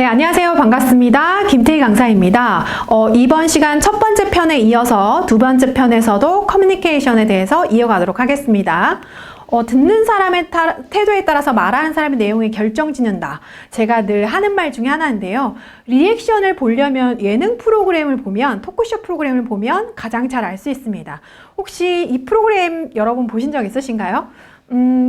네, 안녕하세요. 반갑습니다. 김태희 강사입니다. 이번 시간 첫 번째 편에 이어서 두 번째 편에서도 커뮤니케이션에 대해서 이어가도록 하겠습니다. 듣는 사람의 태도에 따라서 말하는 사람의 내용이 결정짓는다. 제가 늘 하는 말 중에 하나인데요. 리액션을 보려면 예능 프로그램을 보면, 토크쇼 프로그램을 보면 가장 잘 알 수 있습니다. 혹시 이 프로그램 여러분 보신 적 있으신가요?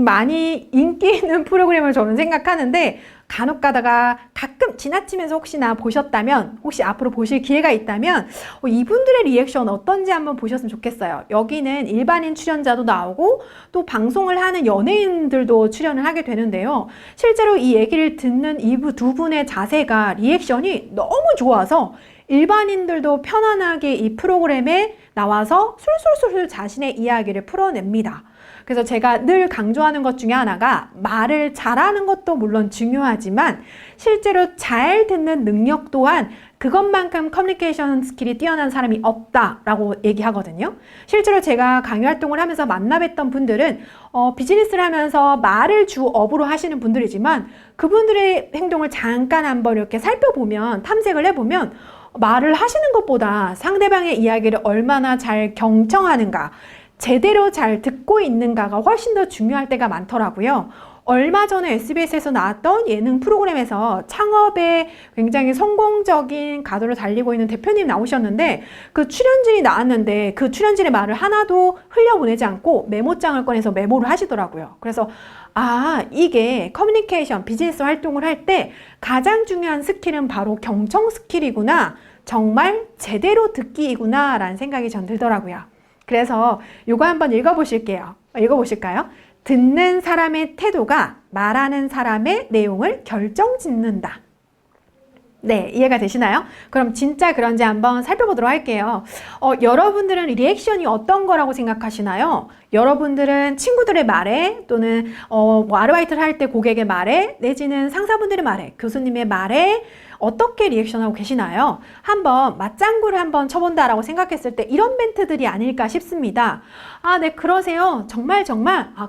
많이 인기 있는 프로그램을 저는 생각하는데 간혹 가다가 가끔 지나치면서 혹시나 보셨다면, 혹시 앞으로 보실 기회가 있다면 이분들의 리액션 어떤지 한번 보셨으면 좋겠어요. 여기는 일반인 출연자도 나오고 또 방송을 하는 연예인들도 출연을 하게 되는데요. 실제로 이 얘기를 듣는 이 두 분의 자세가, 리액션이 너무 좋아서 일반인들도 편안하게 이 프로그램에 나와서 술술술 자신의 이야기를 풀어냅니다. 그래서 제가 늘 강조하는 것 중에 하나가, 말을 잘하는 것도 물론 중요하지만 실제로 잘 듣는 능력 또한 그것만큼 커뮤니케이션 스킬이 뛰어난 사람이 없다라고 얘기하거든요. 실제로 제가 강의 활동을 하면서 만나뵀던 분들은 비즈니스를 하면서 말을 주 업으로 하시는 분들이지만 그분들의 행동을 잠깐 한번 이렇게 살펴보면, 탐색을 해보면 말을 하시는 것보다 상대방의 이야기를 얼마나 잘 경청하는가, 제대로 잘 듣고 있는가가 훨씬 더 중요할 때가 많더라고요. 얼마 전에 SBS에서 나왔던 예능 프로그램에서 창업에 굉장히 성공적인 가도를 달리고 있는 대표님 나오셨는데, 그 출연진이 나왔는데 그 출연진의 말을 하나도 흘려보내지 않고 메모장을 꺼내서 메모를 하시더라고요. 그래서 이게 커뮤니케이션, 비즈니스 활동을 할 때 가장 중요한 스킬은 바로 경청 스킬이구나, 정말 제대로 듣기이구나 라는 생각이 전 들더라고요. 그래서 이거 한번 읽어보실게요. 읽어보실까요? 듣는 사람의 태도가 말하는 사람의 내용을 결정짓는다. 네, 이해가 되시나요? 그럼 진짜 그런지 한번 살펴보도록 할게요. 여러분들은 리액션이 어떤 거라고 생각하시나요? 여러분들은 친구들의 말에, 또는 아르바이트를 할 때 고객의 말에, 내지는 상사분들의 말에, 교수님의 말에 어떻게 리액션하고 계시나요? 한번 맞장구를 한번 쳐본다라고 생각했을 때 이런 멘트들이 아닐까 싶습니다. 네, 그러세요. 정말.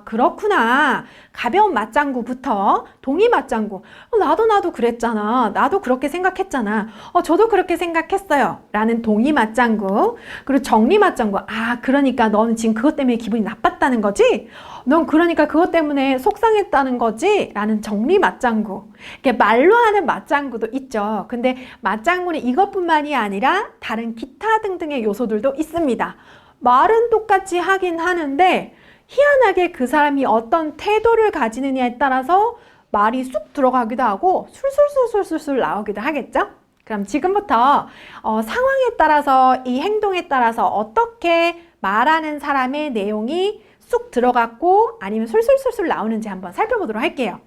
그렇구나. 가벼운 맞장구부터 동의 맞장구. 나도 그랬잖아. 나도 그렇게 생각했잖아. 저도 그렇게 생각했어요. 라는 동의 맞장구. 그리고 정리 맞장구. 그러니까 너는 지금 그것 때문에 기분이 나빴다는 거지? 넌 그러니까 그것 때문에 속상했다는 거지? 라는 정리 맞장구. 이렇게 말로 하는 맞장구도 있죠. 근데 맞장구는 이것뿐만이 아니라 다른 기타 등등의 요소들도 있습니다. 말은 똑같이 하긴 하는데 희한하게 그 사람이 어떤 태도를 가지느냐에 따라서 말이 쑥 들어가기도 하고 술술술술술 나오기도 하겠죠? 그럼 지금부터 상황에 따라서, 이 행동에 따라서 어떻게 말하는 사람의 내용이 쑥 들어갔고 아니면 술술술술 나오는지 한번 살펴보도록 할게요.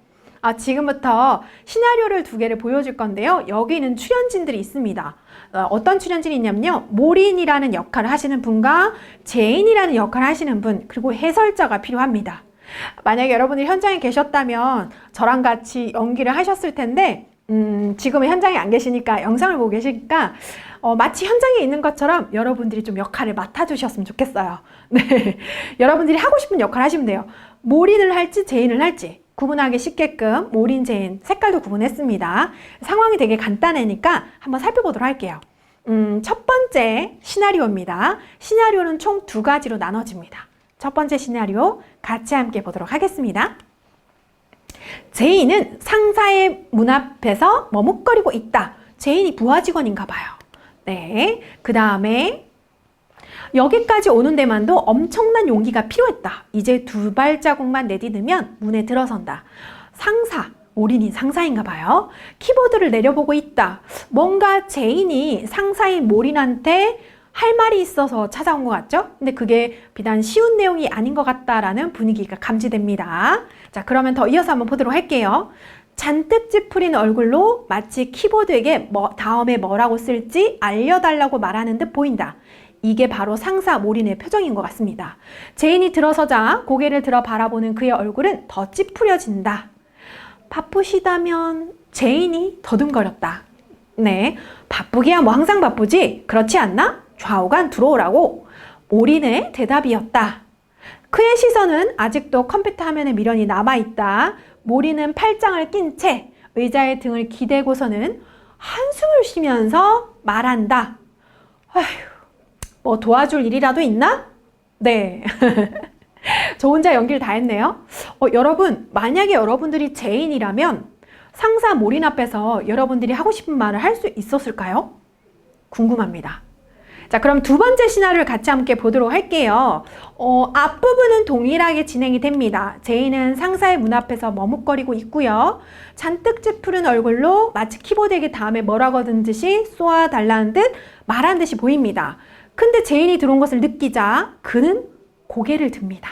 지금부터 시나리오를 두 개를 보여줄 건데요. 여기는 출연진들이 있습니다. 어떤 출연진이 있냐면요. 모린이라는 역할을 하시는 분과 제인이라는 역할을 하시는 분, 그리고 해설자가 필요합니다. 만약에 여러분이 현장에 계셨다면 저랑 같이 연기를 하셨을 텐데 지금은 현장에 안 계시니까, 영상을 보고 계시니까 마치 현장에 있는 것처럼 여러분들이 좀 역할을 맡아주셨으면 좋겠어요. 네, 여러분들이 하고 싶은 역할을 하시면 돼요. 모린을 할지 제인을 할지 구분하기 쉽게끔 모린, 제인 색깔도 구분했습니다. 상황이 되게 간단하니까 한번 살펴보도록 할게요. 첫 번째 시나리오입니다. 시나리오는 총 두 가지로 나눠집니다. 첫 번째 시나리오 같이 함께 보도록 하겠습니다. 제인은 상사의 문 앞에서 머뭇거리고 있다. 제인이 부하 직원인가 봐요. 네, 그 다음에 여기까지 오는 데만도 엄청난 용기가 필요했다. 이제 두 발자국만 내디디면 문에 들어선다. 상사, 모린이 상사인가 봐요. 키보드를 내려보고 있다. 뭔가 제인이 상사인 모린한테 할 말이 있어서 찾아온 것 같죠? 근데 그게 비단 쉬운 내용이 아닌 것 같다라는 분위기가 감지됩니다. 자, 그러면 더 이어서 한번 보도록 할게요. 잔뜩 찌푸린 얼굴로 마치 키보드에게 다음에 뭐라고 쓸지 알려달라고 말하는 듯 보인다. 이게 바로 상사 모린의 표정인 것 같습니다. 제인이 들어서자 고개를 들어 바라보는 그의 얼굴은 더 찌푸려진다. 바쁘시다면? 제인이 더듬거렸다. 네, 바쁘기야 뭐 항상 바쁘지? 그렇지 않나? 좌우간 들어오라고. 모린의 대답이었다. 그의 시선은 아직도 컴퓨터 화면에 미련이 남아있다. 모린은 팔짱을 낀 채 의자에 등을 기대고서는 한숨을 쉬면서 말한다. 아휴, 뭐 도와줄 일이라도 있나? 네. 저 혼자 연기를 다 했네요. 여러분, 만약에 여러분들이 죄인이라면 상사 몰인 앞에서 여러분들이 하고 싶은 말을 할 수 있었을까요? 궁금합니다. 자, 그럼 두 번째 시나리오를 같이 함께 보도록 할게요. 앞부분은 동일하게 진행이 됩니다. 제이는 상사의 문 앞에서 머뭇거리고 있고요. 잔뜩 찌푸른 얼굴로 마치 키보드에게 다음에 뭐라고 하는 듯이 쏘아달라는 듯 말한 듯이 보입니다. 근데 제인이 들어온 것을 느끼자 그는 고개를 듭니다.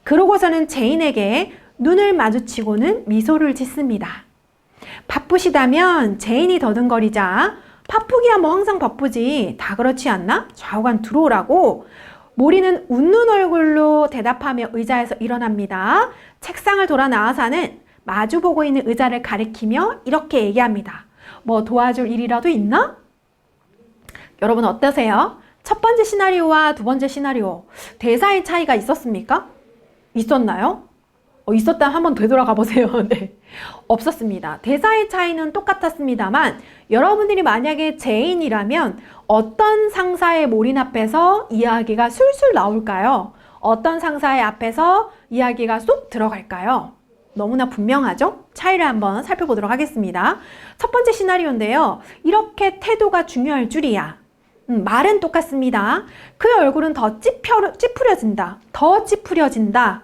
그러고서는 제인에게 눈을 마주치고는 미소를 짓습니다. 바쁘시다면 제인이 더듬거리자 바쁘기야 뭐 항상 바쁘지. 다 그렇지 않나? 좌우간 들어오라고. 모리는 웃는 얼굴로 대답하며 의자에서 일어납니다. 책상을 돌아 나와서는 마주보고 있는 의자를 가리키며 이렇게 얘기합니다. 뭐 도와줄 일이라도 있나? 여러분 어떠세요? 첫 번째 시나리오와 두 번째 시나리오 대사의 차이가 있었습니까? 있었나요? 있었다면 한번 되돌아가 보세요. 네. 없었습니다. 대사의 차이는 똑같았습니다만 여러분들이 만약에 죄인이라면 어떤 상사의 몰인 앞에서 이야기가 술술 나올까요? 어떤 상사의 앞에서 이야기가 쏙 들어갈까요? 너무나 분명하죠? 차이를 한번 살펴보도록 하겠습니다. 첫 번째 시나리오인데요. 이렇게 태도가 중요할 줄이야. 말은 똑같습니다. 그의 얼굴은 더 찌푸려진다. 더 찌푸려진다.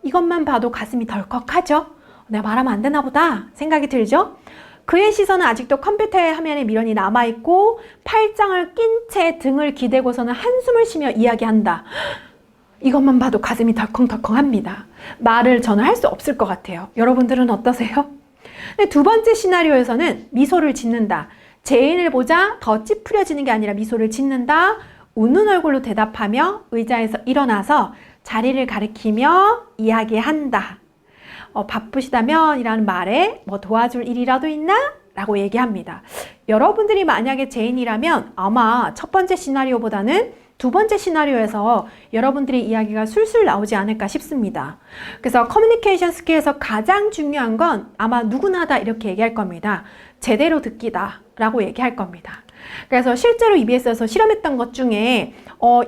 이것만 봐도 가슴이 덜컥하죠? 내가 말하면 안 되나 보다 생각이 들죠? 그의 시선은 아직도 컴퓨터의 화면에 미련이 남아있고 팔짱을 낀 채 등을 기대고서는 한숨을 쉬며 이야기한다. 이것만 봐도 가슴이 덜컹덜컹합니다. 말을 저는 할 수 없을 것 같아요. 여러분들은 어떠세요? 근데 두 번째 시나리오에서는 미소를 짓는다. 제인을 보자 더 찌푸려지는 게 아니라 미소를 짓는다. 웃는 얼굴로 대답하며 의자에서 일어나서 자리를 가리키며 이야기한다. 바쁘시다면 이라는 말에 뭐 도와줄 일이라도 있나? 라고 얘기합니다. 여러분들이 만약에 죄인이라면 아마 첫 번째 시나리오보다는 두 번째 시나리오에서 여러분들의 이야기가 술술 나오지 않을까 싶습니다. 그래서 커뮤니케이션 스킬에서 가장 중요한 건 아마 누구나 다 이렇게 얘기할 겁니다. 제대로 듣기다 라고 얘기할 겁니다. 그래서 실제로 EBS에서 실험했던 것 중에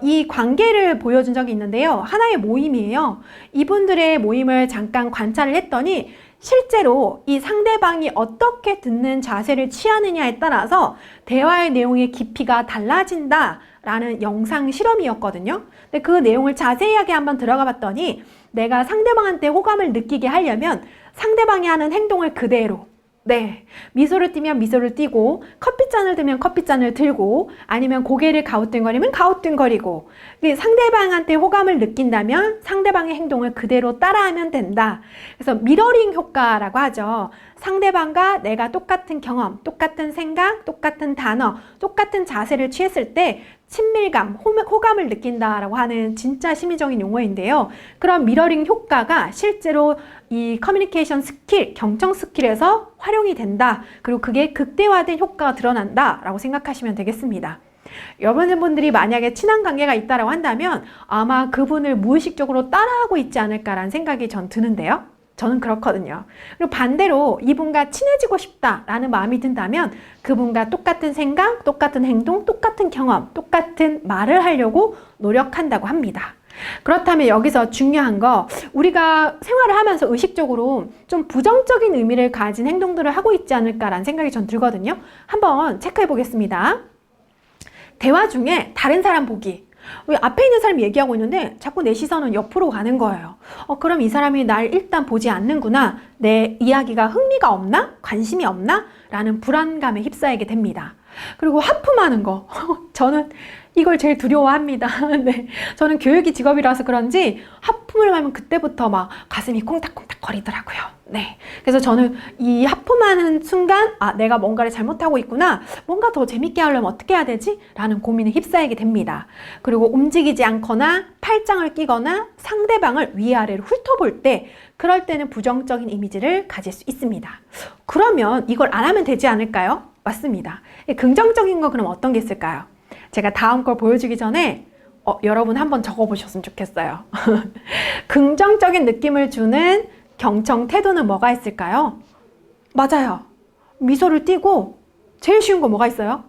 이 관계를 보여준 적이 있는데요. 하나의 모임이에요. 이분들의 모임을 잠깐 관찰을 했더니 실제로 이 상대방이 어떻게 듣는 자세를 취하느냐에 따라서 대화의 내용의 깊이가 달라진다라는 영상 실험이었거든요. 근데 그 내용을 자세하게 한번 들어가 봤더니 내가 상대방한테 호감을 느끼게 하려면 상대방이 하는 행동을 그대로 미소를 띠면 미소를 띠고 커피잔을 들면 커피잔을 들고 아니면 고개를 가우뚱거리면 가우뚱거리고 상대방한테 호감을 느낀다면 상대방의 행동을 그대로 따라하면 된다. 그래서 미러링 효과라고 하죠. 상대방과 내가 똑같은 경험, 똑같은 생각, 똑같은 단어, 똑같은 자세를 취했을 때 친밀감, 호감을 느낀다라고 하는 진짜 심리적인 용어인데요. 그런 미러링 효과가 실제로 이 커뮤니케이션 스킬, 경청 스킬에서 활용이 된다. 그리고 그게 극대화된 효과가 드러난다라고 생각하시면 되겠습니다. 여러분들이 만약에 친한 관계가 있다라고 한다면 아마 그분을 무의식적으로 따라하고 있지 않을까라는 생각이 전 드는데요. 저는 그렇거든요. 그리고 반대로 이분과 친해지고 싶다라는 마음이 든다면 그분과 똑같은 생각, 똑같은 행동, 똑같은 경험, 똑같은 말을 하려고 노력한다고 합니다. 그렇다면 여기서 중요한 거 우리가 생활을 하면서 의식적으로 좀 부정적인 의미를 가진 행동들을 하고 있지 않을까라는 생각이 전 들거든요. 한번 체크해 보겠습니다. 대화 중에 다른 사람 보기. 왜 앞에 있는 사람이 얘기하고 있는데 자꾸 내 시선은 옆으로 가는 거예요. 그럼 이 사람이 날 일단 보지 않는구나. 내 이야기가 흥미가 없나? 관심이 없나? 라는 불안감에 휩싸이게 됩니다. 그리고 하품하는 거. 저는 이걸 제일 두려워합니다. 네. 저는 교육이 직업이라서 그런지 하품을 하면 그때부터 막 가슴이 콩닥콩닥 거리더라고요. 네. 그래서 저는 이 하품하는 순간 내가 뭔가를 잘못하고 있구나. 뭔가 더 재밌게 하려면 어떻게 해야 되지? 라는 고민에 휩싸이게 됩니다. 그리고 움직이지 않거나 팔짱을 끼거나 상대방을 위아래로 훑어볼 때 그럴 때는 부정적인 이미지를 가질 수 있습니다. 그러면 이걸 안 하면 되지 않을까요? 맞습니다. 긍정적인 거 그럼 어떤 게 있을까요? 제가 다음 걸 보여주기 전에 여러분 한번 적어보셨으면 좋겠어요. 긍정적인 느낌을 주는 경청 태도는 뭐가 있을까요? 맞아요. 미소를 띠고 제일 쉬운 거 뭐가 있어요?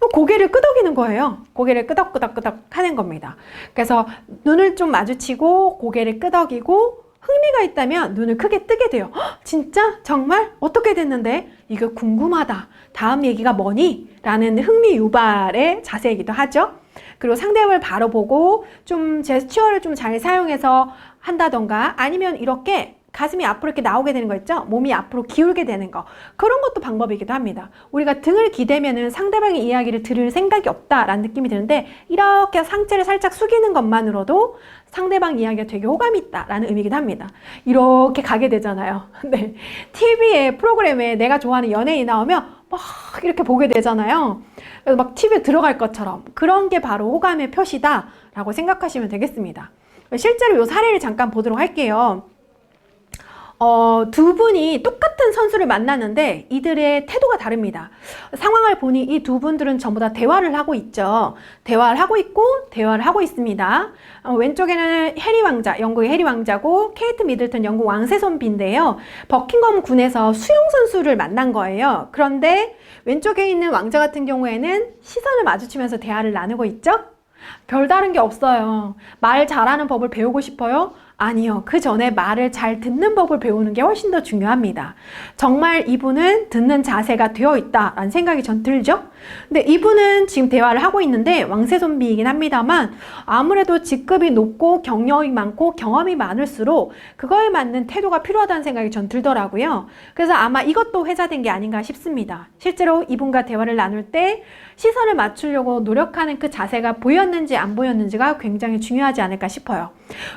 또 고개를 끄덕이는 거예요. 고개를 끄덕끄덕끄덕 하는 겁니다. 그래서 눈을 좀 마주치고 고개를 끄덕이고 흥미가 있다면 눈을 크게 뜨게 돼요. 헉, 진짜? 정말? 어떻게 됐는데? 이거 궁금하다. 다음 얘기가 뭐니? 라는 흥미 유발의 자세이기도 하죠. 그리고 상대방을 바로 보고 좀 제스처를 좀 잘 사용해서 한다던가 아니면 이렇게 가슴이 앞으로 이렇게 나오게 되는 거 있죠? 몸이 앞으로 기울게 되는 거. 그런 것도 방법이기도 합니다. 우리가 등을 기대면은 상대방의 이야기를 들을 생각이 없다라는 느낌이 드는데 이렇게 상체를 살짝 숙이는 것만으로도 상대방 이야기가 되게 호감이 있다라는 의미이기도 합니다. 이렇게 가게 되잖아요. 네. TV에 프로그램에 내가 좋아하는 연예인이 나오면 막 이렇게 보게 되잖아요. 그래서 막 TV에 들어갈 것처럼 그런 게 바로 호감의 표시다라고 생각하시면 되겠습니다. 실제로 이 사례를 잠깐 보도록 할게요. 두 분이 똑같은 선수를 만나는데 이들의 태도가 다릅니다. 상황을 보니 이 두 분들은 전부 다 대화를 하고 있죠. 대화를 하고 있고 대화를 하고 있습니다. 왼쪽에는 해리 왕자, 영국의 해리 왕자고 케이트 미들턴 영국 왕세손비인데요. 버킹엄 군에서 수영 선수를 만난 거예요. 그런데 왼쪽에 있는 왕자 같은 경우에는 시선을 마주치면서 대화를 나누고 있죠. 별다른 게 없어요. 말 잘하는 법을 배우고 싶어요? 아니요. 그 전에 말을 잘 듣는 법을 배우는 게 훨씬 더 중요합니다. 정말 이분은 듣는 자세가 되어 있다라는 생각이 전 들죠? 근데 이분은 지금 대화를 하고 있는데 왕세손비이긴 합니다만 아무래도 직급이 높고 경력이 많고 경험이 많을수록 그거에 맞는 태도가 필요하다는 생각이 전 들더라고요. 그래서 아마 이것도 회자된 게 아닌가 싶습니다. 실제로 이분과 대화를 나눌 때 시선을 맞추려고 노력하는 그 자세가 보였는지 안 보였는지가 굉장히 중요하지 않을까 싶어요.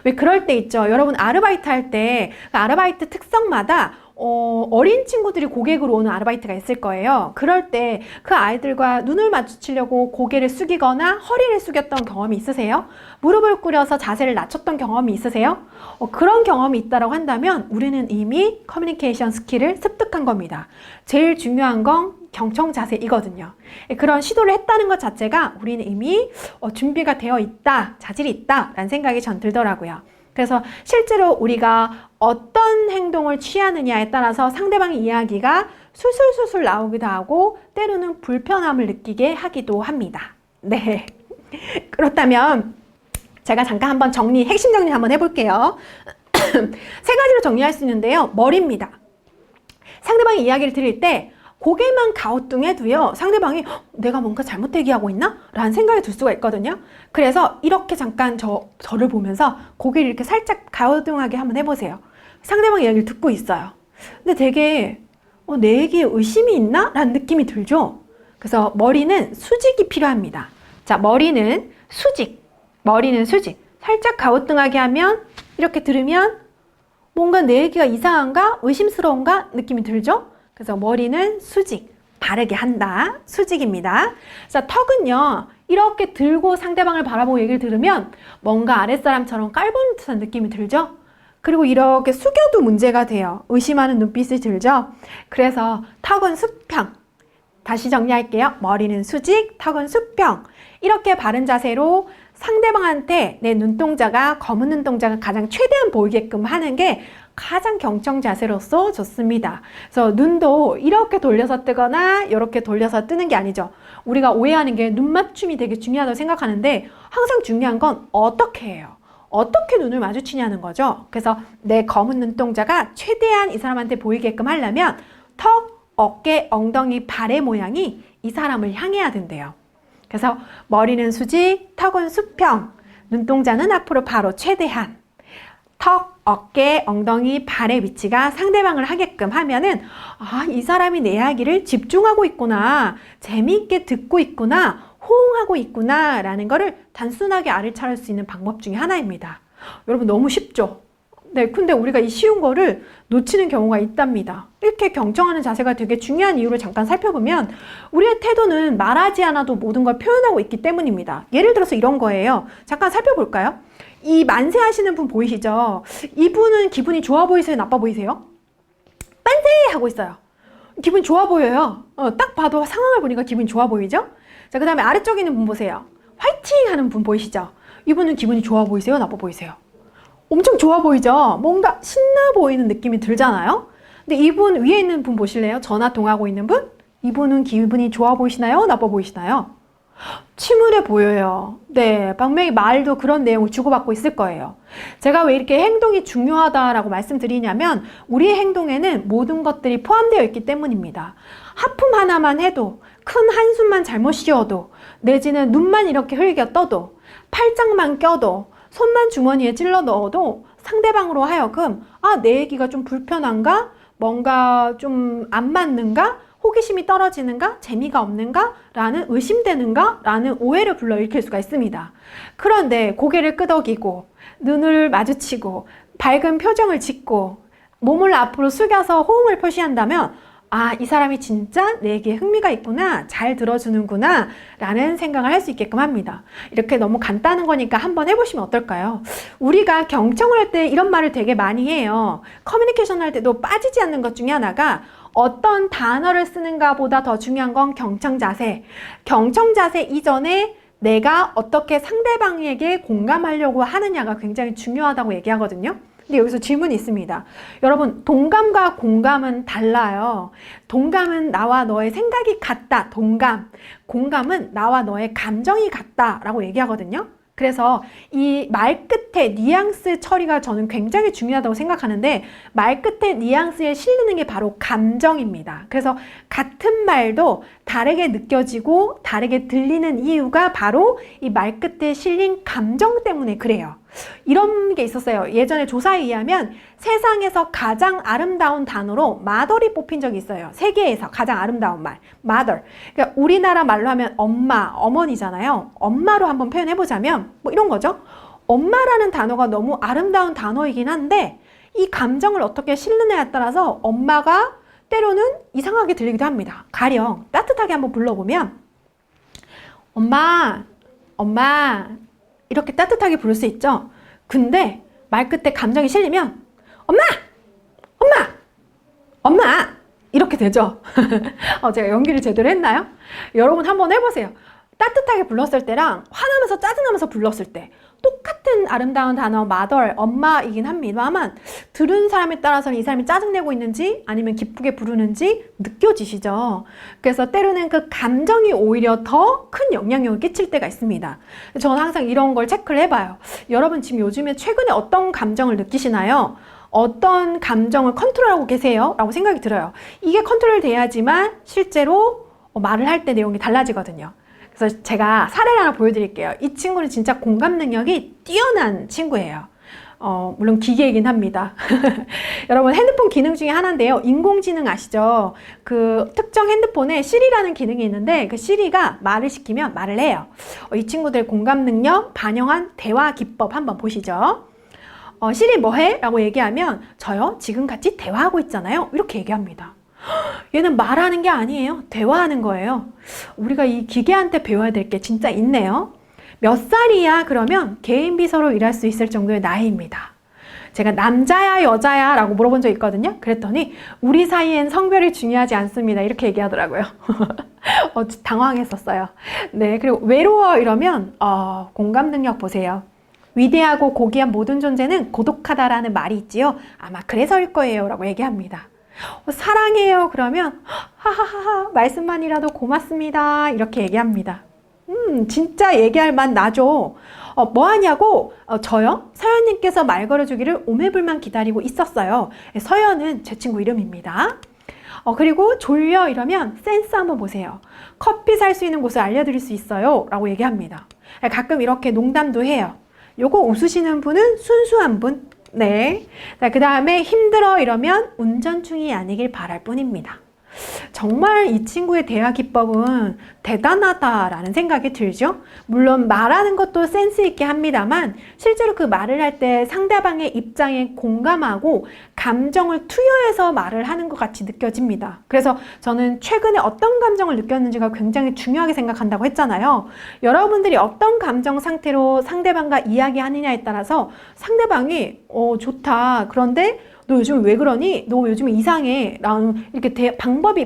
왜 그럴 때 있죠. 여러분 아르바이트 할 때 그 아르바이트 특성마다 어린 친구들이 고객으로 오는 아르바이트가 있을 거예요. 그럴 때 그 아이들과 눈을 마주치려고 고개를 숙이거나 허리를 숙였던 경험이 있으세요? 무릎을 꿇여서 자세를 낮췄던 경험이 있으세요? 그런 경험이 있다고 한다면 우리는 이미 커뮤니케이션 스킬을 습득한 겁니다. 제일 중요한 건 경청 자세이거든요. 그런 시도를 했다는 것 자체가 우리는 이미 준비가 되어 있다, 자질이 있다 라는 생각이 전 들더라고요. 그래서 실제로 우리가 어떤 행동을 취하느냐에 따라서 상대방의 이야기가 술술술술 나오기도 하고 때로는 불편함을 느끼게 하기도 합니다. 네. 그렇다면 제가 잠깐 한번 핵심 정리 한번 해볼게요. 세 가지로 정리할 수 있는데요. 머리입니다. 상대방의 이야기를 들을 때 고개만 갸우뚱해도요 상대방이 내가 뭔가 잘못 얘기하고 있나? 라는 생각이 들 수가 있거든요. 그래서 이렇게 잠깐 저를 보면서 고개를 이렇게 살짝 갸우뚱하게 한번 해보세요. 상대방 이야기를 듣고 있어요. 근데 되게 내 얘기에 의심이 있나? 라는 느낌이 들죠. 그래서 머리는 수직이 필요합니다. 자, 머리는 수직. 살짝 갸우뚱하게 하면 이렇게 들으면 뭔가 내 얘기가 이상한가? 의심스러운가? 느낌이 들죠? 그래서 머리는 수직, 바르게 한다. 수직입니다. 자, 턱은요. 이렇게 들고 상대방을 바라보고 얘기를 들으면 뭔가 아랫사람처럼 깔보는 듯한 느낌이 들죠? 그리고 이렇게 숙여도 문제가 돼요. 의심하는 눈빛이 들죠? 그래서 턱은 수평. 다시 정리할게요. 머리는 수직, 턱은 수평. 이렇게 바른 자세로 상대방한테 내 눈동자가, 검은 눈동자가 가장 최대한 보이게끔 하는 게 가장 경청 자세로서 좋습니다. 그래서 눈도 이렇게 돌려서 뜨거나 이렇게 돌려서 뜨는 게 아니죠. 우리가 오해하는 게 눈 맞춤이 되게 중요하다고 생각하는데 항상 중요한 건 어떻게 해요. 어떻게 눈을 마주치냐는 거죠. 그래서 내 검은 눈동자가 최대한 이 사람한테 보이게끔 하려면 턱, 어깨, 엉덩이, 발의 모양이 이 사람을 향해야 된대요. 그래서 머리는 수직, 턱은 수평, 눈동자는 앞으로 바로 최대한. 턱, 어깨, 엉덩이, 발의 위치가 상대방을 하게끔 하면은 이 사람이 내 이야기를 집중하고 있구나, 재미있게 듣고 있구나, 호응하고 있구나 라는 거를 단순하게 알아차릴 수 있는 방법 중에 하나입니다. 여러분 너무 쉽죠? 네, 근데 우리가 이 쉬운 거를 놓치는 경우가 있답니다. 이렇게 경청하는 자세가 되게 중요한 이유를 잠깐 살펴보면 우리의 태도는 말하지 않아도 모든 걸 표현하고 있기 때문입니다. 예를 들어서 이런 거예요. 잠깐 살펴볼까요? 이 만세 하시는 분 보이시죠? 이분은 기분이 좋아 보이세요? 나빠 보이세요? 만세! 하고 있어요. 기분 좋아 보여요. 딱 봐도 상황을 보니까 기분이 좋아 보이죠? 자, 그 다음에 아래쪽에 있는 분 보세요. 화이팅! 하는 분 보이시죠? 이분은 기분이 좋아 보이세요? 나빠 보이세요? 엄청 좋아 보이죠? 뭔가 신나 보이는 느낌이 들잖아요? 근데 이분 위에 있는 분 보실래요? 전화 통화하고 있는 분? 이분은 기분이 좋아 보이시나요? 나빠 보이시나요? 침울해 보여요. 네, 분명히 말도 그런 내용을 주고받고 있을 거예요. 제가 왜 이렇게 행동이 중요하다라고 말씀드리냐면 우리의 행동에는 모든 것들이 포함되어 있기 때문입니다. 하품 하나만 해도, 큰 한숨만 잘못 쉬어도, 내지는 눈만 이렇게 흘겨 떠도, 팔짱만 껴도, 손만 주머니에 찔러 넣어도 상대방으로 하여금 내 얘기가 좀 불편한가? 뭔가 좀 안 맞는가? 호기심이 떨어지는가? 재미가 없는가? 라는 의심되는가? 라는 오해를 불러일으킬 수가 있습니다. 그런데 고개를 끄덕이고 눈을 마주치고 밝은 표정을 짓고 몸을 앞으로 숙여서 호응을 표시한다면 이 사람이 진짜 내게 흥미가 있구나, 잘 들어주는구나 라는 생각을 할 수 있게끔 합니다. 이렇게 너무 간단한 거니까 한번 해보시면 어떨까요? 우리가 경청을 할 때 이런 말을 되게 많이 해요. 커뮤니케이션 할 때도 빠지지 않는 것 중에 하나가 어떤 단어를 쓰는가 보다 더 중요한 건 경청 자세. 경청 자세 이전에 내가 어떻게 상대방에게 공감하려고 하느냐가 굉장히 중요하다고 얘기하거든요. 근데 여기서 질문이 있습니다. 여러분, 동감과 공감은 달라요. 동감은 나와 너의 생각이 같다, 동감. 공감은 나와 너의 감정이 같다라고 얘기하거든요. 그래서 이 말 끝에 뉘앙스 처리가 저는 굉장히 중요하다고 생각하는데 말 끝에 뉘앙스에 실리는 게 바로 감정입니다. 그래서 같은 말도 다르게 느껴지고 다르게 들리는 이유가 바로 이 말 끝에 실린 감정 때문에 그래요. 이런 게 있었어요. 예전에 조사에 의하면 세상에서 가장 아름다운 단어로 mother이 뽑힌 적이 있어요. 세계에서 가장 아름다운 말, mother. 그러니까 우리나라 말로 하면 엄마, 어머니잖아요. 엄마로 한번 표현해보자면 뭐 이런 거죠. 엄마라는 단어가 너무 아름다운 단어이긴 한데 이 감정을 어떻게 실느냐에 따라서 엄마가 때로는 이상하게 들리기도 합니다. 가령 따뜻하게 한번 불러보면 엄마, 엄마 이렇게 따뜻하게 부를 수 있죠. 근데 말 끝에 감정이 실리면 엄마! 엄마! 엄마! 이렇게 되죠. 제가 연기를 제대로 했나요? 여러분 한번 해보세요. 따뜻하게 불렀을 때랑 화나면서 짜증나면서 불렀을 때 똑같은 아름다운 단어 mother, 엄마이긴 합니다만 들은 사람에 따라서는 이 사람이 짜증내고 있는지 아니면 기쁘게 부르는지 느껴지시죠. 그래서 때로는 그 감정이 오히려 더 큰 영향력을 끼칠 때가 있습니다. 저는 항상 이런 걸 체크를 해봐요. 여러분 지금 요즘에 최근에 어떤 감정을 느끼시나요? 어떤 감정을 컨트롤하고 계세요? 라고 생각이 들어요. 이게 컨트롤 돼야지만 실제로 말을 할 때 내용이 달라지거든요. 그래서 제가 사례를 하나 보여드릴게요. 이 친구는 진짜 공감 능력이 뛰어난 친구예요. 물론 기계이긴 합니다. 여러분 핸드폰 기능 중에 하나인데요. 인공지능 아시죠? 그 특정 핸드폰에 시리라는 기능이 있는데 그 시리가 말을 시키면 말을 해요. 이 친구들 공감 능력 반영한 대화 기법 한번 보시죠. 시리 뭐해? 라고 얘기하면 저요? 지금 같이 대화하고 있잖아요. 이렇게 얘기합니다. 얘는 말하는 게 아니에요. 대화하는 거예요. 우리가 이 기계한테 배워야 될 게 진짜 있네요. 몇 살이야? 그러면 개인 비서로 일할 수 있을 정도의 나이입니다. 제가 남자야 여자야 라고 물어본 적 있거든요. 그랬더니 우리 사이엔 성별이 중요하지 않습니다. 이렇게 얘기하더라고요. 당황했었어요. 네, 그리고 외로워 이러면 공감 능력 보세요. 위대하고 고귀한 모든 존재는 고독하다라는 말이 있지요. 아마 그래서일 거예요 라고 얘기합니다. 사랑해요 그러면 하하하하 말씀만이라도 고맙습니다 이렇게 얘기합니다. 진짜 얘기할 맛 나죠. 뭐 하냐고? 저요? 서연님께서 말 걸어주기를 오매불만 기다리고 있었어요. 서연은 제 친구 이름입니다. 그리고 졸려 이러면 센스 한번 보세요. 커피 살 수 있는 곳을 알려드릴 수 있어요 라고 얘기합니다. 가끔 이렇게 농담도 해요. 요거 웃으시는 분은 순수한 분. 네. 그 다음에 힘들어 이러면 운전 중이 아니길 바랄 뿐입니다. 정말 이 친구의 대화 기법은 대단하다라는 생각이 들죠. 물론 말하는 것도 센스 있게 합니다만 실제로 그 말을 할 때 상대방의 입장에 공감하고 감정을 투여해서 말을 하는 것 같이 느껴집니다. 그래서 저는 최근에 어떤 감정을 느꼈는지가 굉장히 중요하게 생각한다고 했잖아요. 여러분들이 어떤 감정 상태로 상대방과 이야기하느냐에 따라서 상대방이 좋다 그런데 너 요즘 왜 그러니? 너 요즘에 이상해. 라는 이렇게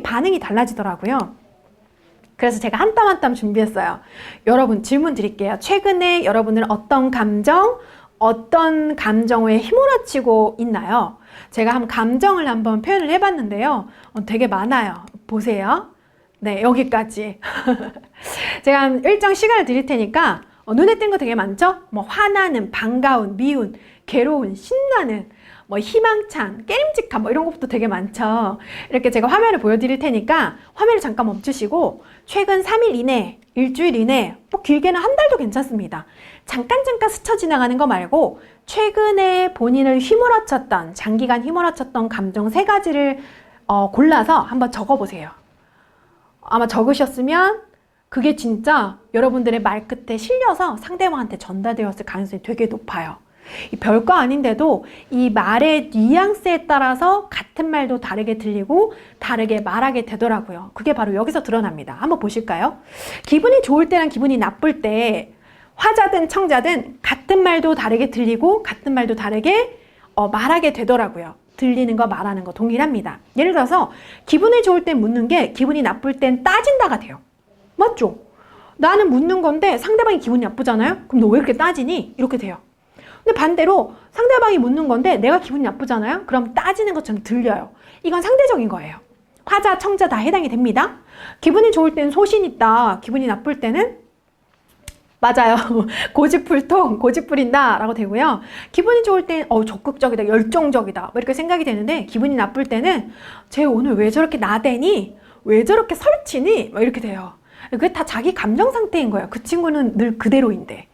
반응이 달라지더라고요. 그래서 제가 한 땀 한 땀 준비했어요. 여러분 질문 드릴게요. 최근에 여러분들은 어떤 감정, 어떤 감정에 휘몰아치고 있나요? 제가 감정을 한번 표현을 해봤는데요. 되게 많아요. 보세요. 네, 여기까지. 제가 한 일정 시간을 드릴 테니까 눈에 띈 거 되게 많죠? 뭐 화나는, 반가운, 미운, 괴로운, 신나는, 뭐 희망찬, 깨림직한 뭐 이런 것부터 되게 많죠. 이렇게 제가 화면을 보여드릴 테니까 화면을 잠깐 멈추시고 최근 3일 이내, 일주일 이내, 뭐 길게는 한 달도 괜찮습니다. 잠깐 스쳐 지나가는 거 말고 최근에 본인을 휘몰아쳤던, 장기간 휘몰아쳤던 감정 3가지를 골라서 한번 적어보세요. 아마 적으셨으면 그게 진짜 여러분들의 말끝에 실려서 상대방한테 전달되었을 가능성이 되게 높아요. 이 별거 아닌데도 이 말의 뉘앙스에 따라서 같은 말도 다르게 들리고 다르게 말하게 되더라고요. 그게 바로 여기서 드러납니다. 한번 보실까요? 기분이 좋을 때랑 기분이 나쁠 때 화자든 청자든 같은 말도 다르게 들리고 같은 말도 다르게 말하게 되더라고요. 들리는 거 말하는 거 동일합니다. 예를 들어서 기분이 좋을 땐 묻는 게 기분이 나쁠 땐 따진다가 돼요. 맞죠? 나는 묻는 건데 상대방이 기분이 나쁘잖아요? 그럼 너 왜 이렇게 따지니? 이렇게 돼요. 근데 반대로 상대방이 묻는 건데 내가 기분이 나쁘잖아요? 그럼 따지는 것처럼 들려요. 이건 상대적인 거예요. 화자, 청자 다 해당이 됩니다. 기분이 좋을 땐 소신 있다. 기분이 나쁠 때는 맞아요. 고집불통, 고집부린다 라고 되고요. 기분이 좋을 땐 적극적이다, 열정적이다 뭐 이렇게 생각이 되는데 기분이 나쁠 때는 쟤 오늘 왜 저렇게 나대니? 왜 저렇게 설치니? 뭐 이렇게 돼요. 그게 다 자기 감정 상태인 거예요. 그 친구는 늘 그대로인데.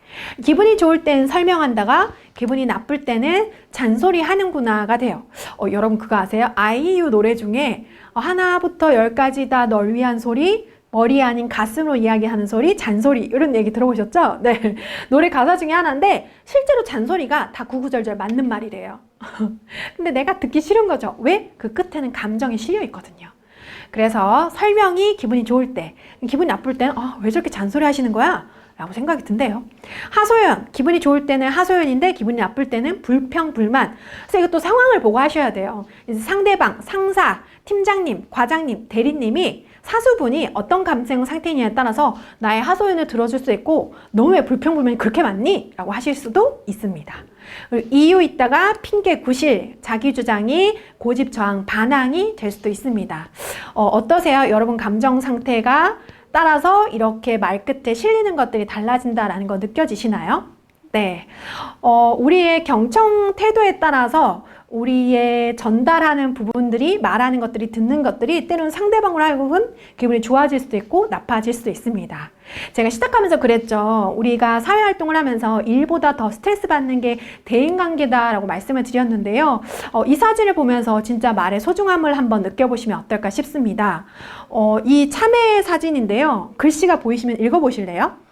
기분이 좋을 땐 설명한다가 기분이 나쁠 때는 잔소리 하는구나가 돼요. 여러분 그거 아세요? 아이유 노래 중에 하나부터 열까지 다 널 위한 소리, 머리 아닌 가슴으로 이야기하는 소리, 잔소리 이런 얘기 들어보셨죠? 네, 노래 가사 중에 하나인데 실제로 잔소리가 다 구구절절 맞는 말이래요. 근데 내가 듣기 싫은 거죠. 왜? 그 끝에는 감정이 실려 있거든요. 그래서 설명이 기분이 좋을 때, 기분이 나쁠 때는 왜 저렇게 잔소리 하시는 거야? 라고 생각이 든대요. 하소연, 기분이 좋을 때는 하소연인데 기분이 나쁠 때는 불평, 불만. 그래서 이것도 상황을 보고 하셔야 돼요. 이제 상대방, 상사, 팀장님, 과장님, 대리님이 사수분이 어떤 감정 상태냐에 따라서 나의 하소연을 들어줄 수 있고 너 왜 불평불만이 그렇게 많니? 라고 하실 수도 있습니다. 이유 있다가 핑계 구실, 자기 주장이 고집 저항, 반항이 될 수도 있습니다. 어떠세요? 여러분 감정 상태가 따라서 이렇게 말끝에 실리는 것들이 달라진다라는 거 느껴지시나요? 네. 우리의 경청 태도에 따라서 우리의 전달하는 부분들이 말하는 것들이 듣는 것들이 때로는 상대방으로 하여금 기분이 좋아질 수도 있고 나빠질 수도 있습니다. 제가 시작하면서 그랬죠. 우리가 사회활동을 하면서 일보다 더 스트레스 받는 게 대인관계다라고 말씀을 드렸는데요. 이 사진을 보면서 진짜 말의 소중함을 한번 느껴보시면 어떨까 싶습니다. 이 참외 사진인데요. 글씨가 보이시면 읽어보실래요?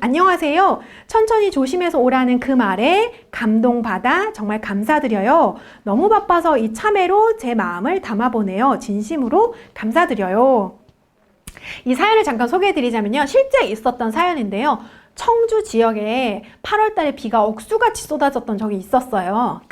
안녕하세요. 천천히 조심해서 오라는 그 말에 감동받아 정말 감사드려요. 너무 바빠서 이 참외로 제 마음을 담아보네요. 진심으로 감사드려요. 이 사연을 잠깐 소개해드리자면요. 실제 있었던 사연인데요. 청주 지역에 8월 달에 비가 억수같이 쏟아졌던 적이 있었어요.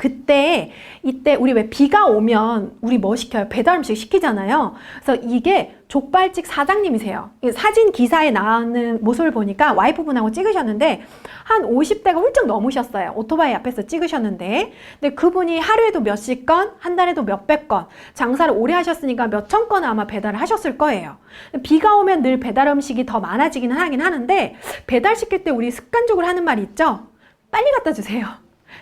이때 우리 왜 비가 오면 우리 뭐 시켜요? 배달 음식 시키잖아요. 그래서 이게 족발집 사장님이세요. 사진 기사에 나오는 모습을 보니까 와이프분하고 찍으셨는데 한 50대가 훌쩍 넘으셨어요. 오토바이 앞에서 찍으셨는데 근데 그분이 하루에도 몇십 건, 한 달에도 몇백 건 장사를 오래 하셨으니까 몇천 건 아마 배달을 하셨을 거예요. 비가 오면 늘 배달 음식이 더 많아지기는 하긴 하는데 배달 시킬 때 우리 습관적으로 하는 말이 있죠. 빨리 갖다 주세요.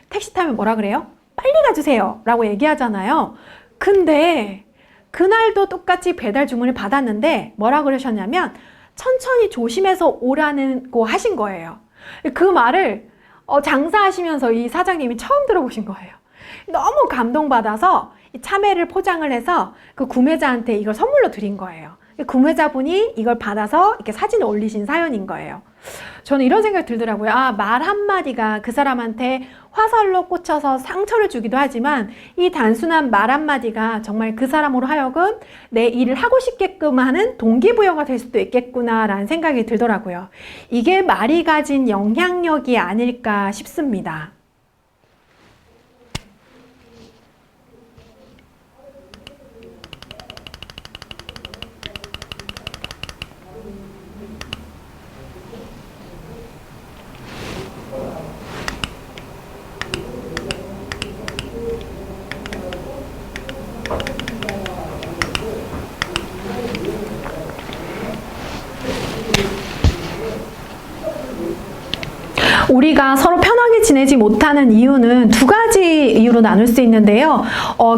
택시 타면 뭐라 그래요? 빨리 가주세요 라고 얘기하잖아요. 근데 그날도 똑같이 배달 주문을 받았는데 뭐라 그러셨냐면 천천히 조심해서 오라는 거 하신 거예요. 그 말을 장사하시면서 이 사장님이 처음 들어보신 거예요. 너무 감동받아서 이 참외를 포장을 해서 그 구매자한테 이걸 선물로 드린 거예요. 구매자분이 이걸 받아서 이렇게 사진을 올리신 사연인 거예요. 저는 이런 생각이 들더라고요. 말 한마디가 그 사람한테 화살로 꽂혀서 상처를 주기도 하지만 이 단순한 말 한마디가 정말 그 사람으로 하여금 내 일을 하고 싶게끔 하는 동기부여가 될 수도 있겠구나라는 생각이 들더라고요. 이게 말이 가진 영향력이 아닐까 싶습니다. 우리가 서로 편하게 지내지 못하는 이유는 두 가지 이유로 나눌 수 있는데요.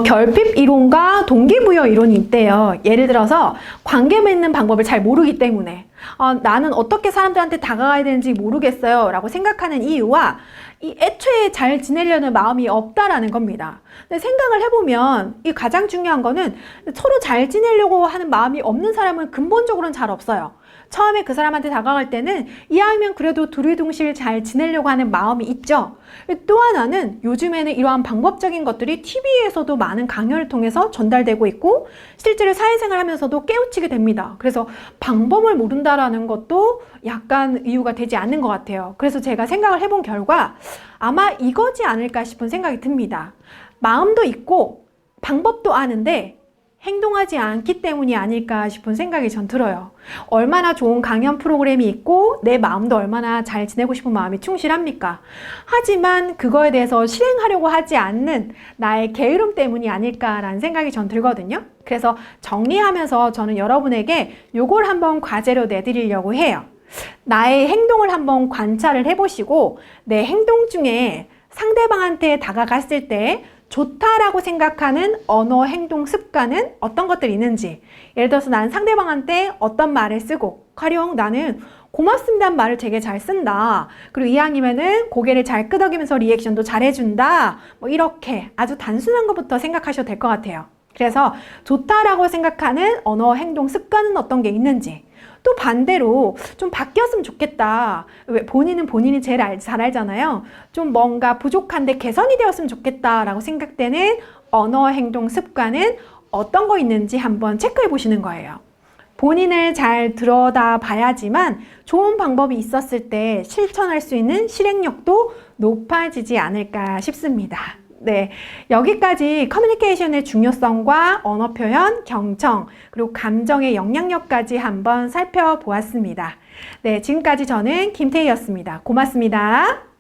결핍 이론과 동기부여 이론이 있대요. 예를 들어서 관계 맺는 방법을 잘 모르기 때문에 나는 어떻게 사람들한테 다가가야 되는지 모르겠어요 라고 생각하는 이유와 이 애초에 잘 지내려는 마음이 없다라는 겁니다. 근데 생각을 해보면 이 가장 중요한 거는 서로 잘 지내려고 하는 마음이 없는 사람은 근본적으로는 잘 없어요. 처음에 그 사람한테 다가갈 때는 이왕이면 그래도 두리둥실 잘 지내려고 하는 마음이 있죠. 또 하나는 요즘에는 이러한 방법적인 것들이 TV에서도 많은 강연을 통해서 전달되고 있고 실제로 사회생활 하면서도 깨우치게 됩니다. 그래서 방법을 모른다라는 것도 약간 이유가 되지 않는 것 같아요. 그래서 제가 생각을 해본 결과 아마 이거지 않을까 싶은 생각이 듭니다. 마음도 있고 방법도 아는데 행동하지 않기 때문이 아닐까 싶은 생각이 전 들어요. 얼마나 좋은 강연 프로그램이 있고 내 마음도 얼마나 잘 지내고 싶은 마음이 충실합니까? 하지만 그거에 대해서 실행하려고 하지 않는 나의 게으름 때문이 아닐까라는 생각이 전 들거든요. 그래서 정리하면서 저는 여러분에게 요걸 한번 과제로 내드리려고 해요. 나의 행동을 한번 관찰을 해보시고 내 행동 중에 상대방한테 다가갔을 때 좋다라고 생각하는 언어, 행동, 습관은 어떤 것들이 있는지. 예를 들어서 나는 상대방한테 어떤 말을 쓰고 가령 나는 고맙습니다는 말을 되게 잘 쓴다. 그리고 이왕이면은 고개를 잘 끄덕이면서 리액션도 잘 해준다. 뭐 이렇게 아주 단순한 것부터 생각하셔도 될 것 같아요. 그래서 좋다라고 생각하는 언어, 행동, 습관은 어떤 게 있는지. 또 반대로 좀 바뀌었으면 좋겠다. 왜 본인은 본인이 제일 잘 알잖아요. 좀 뭔가 부족한데 개선이 되었으면 좋겠다라고 생각되는 언어, 행동, 습관은 어떤 거 있는지 한번 체크해 보시는 거예요. 본인을 잘 들여다 봐야지만 좋은 방법이 있었을 때 실천할 수 있는 실행력도 높아지지 않을까 싶습니다. 네, 여기까지 커뮤니케이션의 중요성과 언어 표현, 경청, 그리고 감정의 영향력까지 한번 살펴보았습니다. 네, 지금까지 저는 김태희였습니다. 고맙습니다.